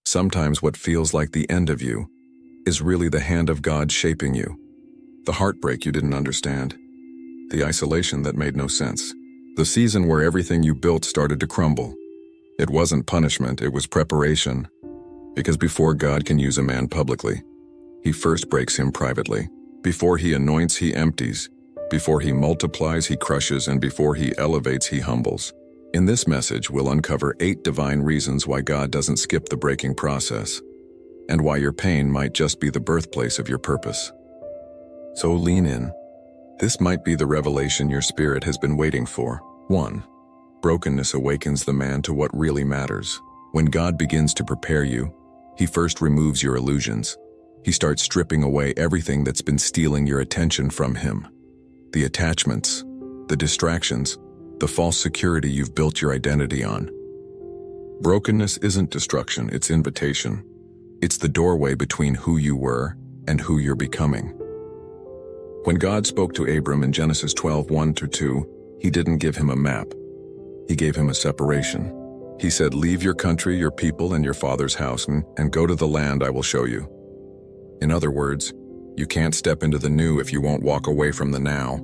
Sometimes what feels like the end of you is really the hand of God shaping you. The heartbreak you didn't understand. The isolation that made no sense. The season where everything you built started to crumble. It wasn't punishment, it was preparation. Because before God can use a man publicly, he first breaks him privately. Before he anoints, he empties. Before he multiplies, he crushes, and before he elevates, he humbles. In this message, we'll uncover 8 divine reasons why God doesn't skip the breaking process, and why your pain might just be the birthplace of your purpose. So lean in. This might be the revelation your spirit has been waiting for. 1. Brokenness awakens the man to what really matters. When God begins to prepare you, he first removes your illusions. He starts stripping away everything that's been stealing your attention from him. The attachments, the distractions, the false security you've built your identity on. Brokenness isn't destruction, it's invitation. It's the doorway between who you were and who you're becoming. When God spoke to Abram in Genesis 12:1-2, he didn't give him a map. He gave him a separation. He said, "Leave your country, your people, and your father's house, and go to the land I will show you." In other words, you can't step into the new if you won't walk away from the now.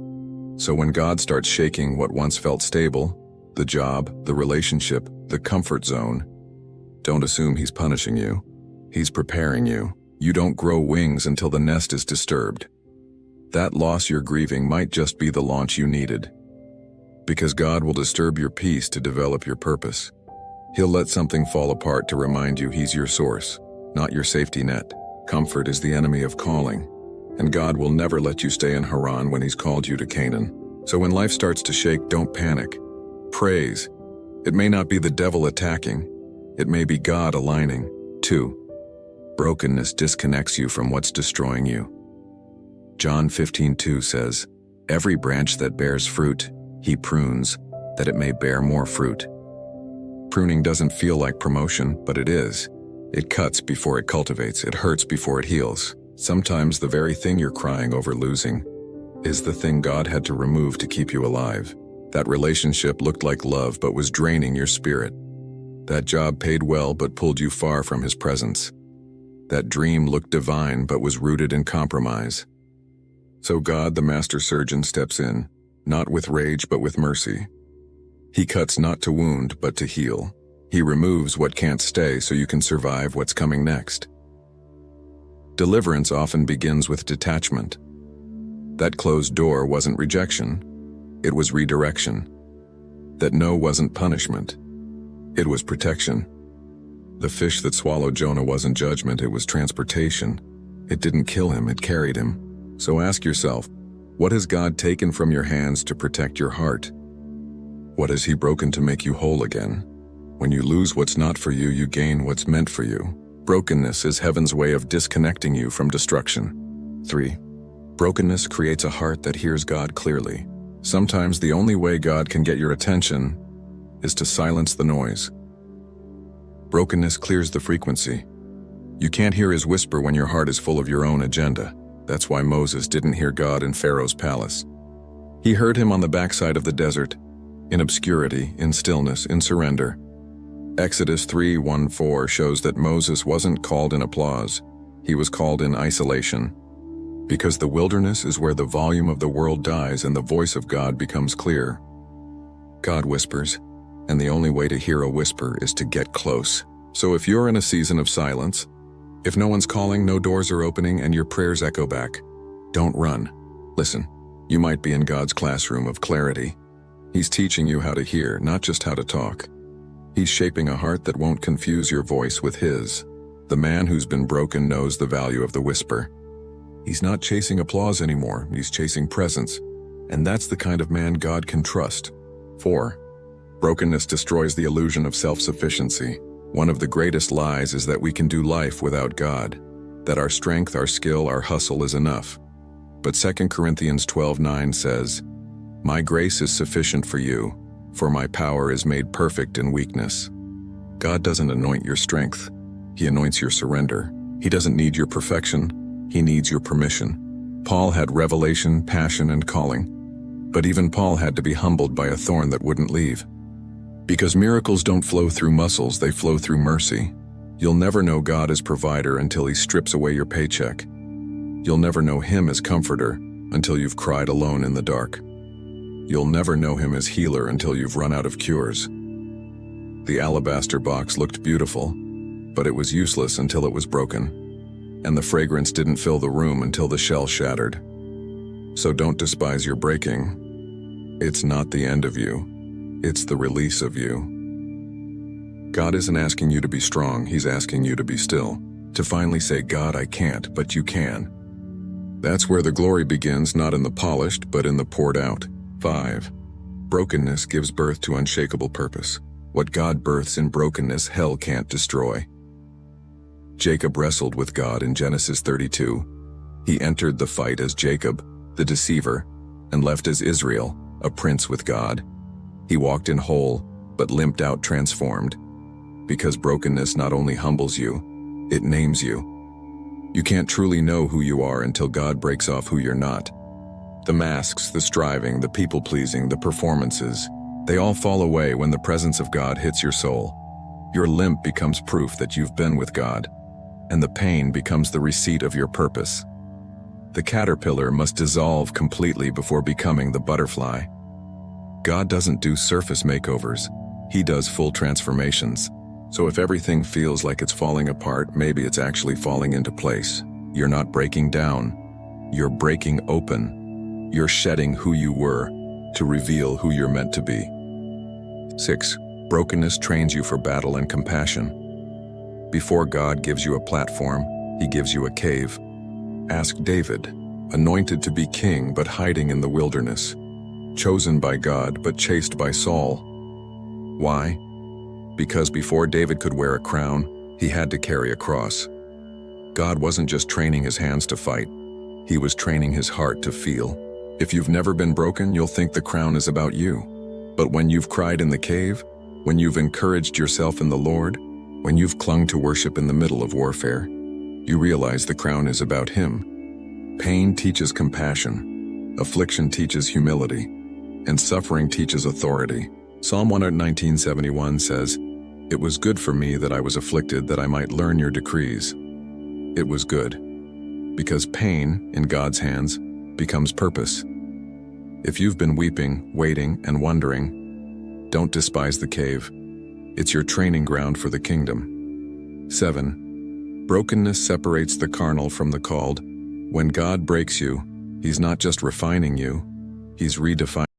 So when God starts shaking what once felt stable, the job, the relationship, the comfort zone, don't assume he's punishing you. He's preparing you. You don't grow wings until the nest is disturbed. That loss you're grieving might just be the launch you needed. Because God will disturb your peace to develop your purpose. He'll let something fall apart to remind you he's your source, not your safety net. Comfort is the enemy of calling, and God will never let you stay in Haran when he's called you to Canaan. So when life starts to shake, don't panic. Praise. It may not be the devil attacking. It may be God aligning. 2. Brokenness disconnects you from what's destroying you. John 15:2 says, "Every branch that bears fruit, he prunes, that it may bear more fruit." Pruning doesn't feel like promotion, but it is. It cuts before it cultivates, it hurts before it heals. Sometimes the very thing you're crying over losing is the thing God had to remove to keep you alive. That relationship looked like love but was draining your spirit. That job paid well but pulled you far from his presence. That dream looked divine but was rooted in compromise. So God, the master surgeon, steps in, not with rage but with mercy. He cuts not to wound but to heal. He removes what can't stay so you can survive what's coming next. Deliverance often begins with detachment. That closed door wasn't rejection, it was redirection. That no wasn't punishment, it was protection. The fish that swallowed Jonah wasn't judgment, it was transportation. It didn't kill him, it carried him. So ask yourself, what has God taken from your hands to protect your heart? What has he broken to make you whole again? When you lose what's not for you, you gain what's meant for you. Brokenness is heaven's way of disconnecting you from destruction. 3. Brokenness creates a heart that hears God clearly. Sometimes the only way God can get your attention is to silence the noise. Brokenness clears the frequency. You can't hear his whisper when your heart is full of your own agenda. That's why Moses didn't hear God in Pharaoh's palace. He heard him on the backside of the desert, in obscurity, in stillness, in surrender. Exodus 3:1-4 shows that Moses wasn't called in applause, he was called in isolation. Because the wilderness is where the volume of the world dies and the voice of God becomes clear. God whispers, and the only way to hear a whisper is to get close. So if you're in a season of silence, if no one's calling, no doors are opening, and your prayers echo back, don't run. Listen, you might be in God's classroom of clarity. He's teaching you how to hear, not just how to talk. He's shaping a heart that won't confuse your voice with his. The man who's been broken knows the value of the whisper. He's not chasing applause anymore, he's chasing presence. And that's the kind of man God can trust. 4. Brokenness destroys the illusion of self-sufficiency. One of the greatest lies is that we can do life without God, that our strength, our skill, our hustle is enough. But 2 Corinthians 12:9 says, "My grace is sufficient for you, for my power is made perfect in weakness." God doesn't anoint your strength, he anoints your surrender. He doesn't need your perfection, he needs your permission. Paul had revelation, passion, and calling. But even Paul had to be humbled by a thorn that wouldn't leave. Because miracles don't flow through muscles, they flow through mercy. You'll never know God as provider until He strips away your paycheck. You'll never know Him as comforter until you've cried alone in the dark. You'll never know Him as healer until you've run out of cures. The alabaster box looked beautiful, but it was useless until it was broken, and the fragrance didn't fill the room until the shell shattered. So don't despise your breaking. It's not the end of you. It's the release of you. God isn't asking you to be strong, He's asking you to be still, to finally say, God, I can't, but you can. That's where the glory begins, not in the polished, but in the poured out. 5. Brokenness gives birth to unshakable purpose. What God births in brokenness, hell can't destroy. Jacob wrestled with God in Genesis 32. He entered the fight as Jacob, the deceiver, and left as Israel, a prince with God. He walked in whole, but limped out transformed. Because brokenness not only humbles you, it names you. You can't truly know who you are until God breaks off who you're not. The masks, the striving, the people-pleasing, the performances, they all fall away when the presence of God hits your soul. Your limp becomes proof that you've been with God, and the pain becomes the receipt of your purpose. The caterpillar must dissolve completely before becoming the butterfly. God doesn't do surface makeovers, He does full transformations. So if everything feels like it's falling apart, maybe it's actually falling into place. You're not breaking down, you're breaking open. You're shedding who you were to reveal who you're meant to be. 6. Brokenness trains you for battle and compassion. Before God gives you a platform, He gives you a cave. Ask David, anointed to be king but hiding in the wilderness, chosen by God but chased by Saul. Why? Because before David could wear a crown, he had to carry a cross. God wasn't just training his hands to fight, He was training his heart to feel. If you've never been broken, you'll think the crown is about you. But when you've cried in the cave, when you've encouraged yourself in the Lord, when you've clung to worship in the middle of warfare, you realize the crown is about Him. Pain teaches compassion, affliction teaches humility, and suffering teaches authority. Psalm 119:71 says, "It was good for me that I was afflicted, that I might learn your decrees." It was good, because pain, in God's hands, becomes purpose. If you've been weeping, waiting, and wondering, don't despise the cave. It's your training ground for the kingdom. 7. Brokenness separates the carnal from the called. When God breaks you, He's not just refining you, He's redefining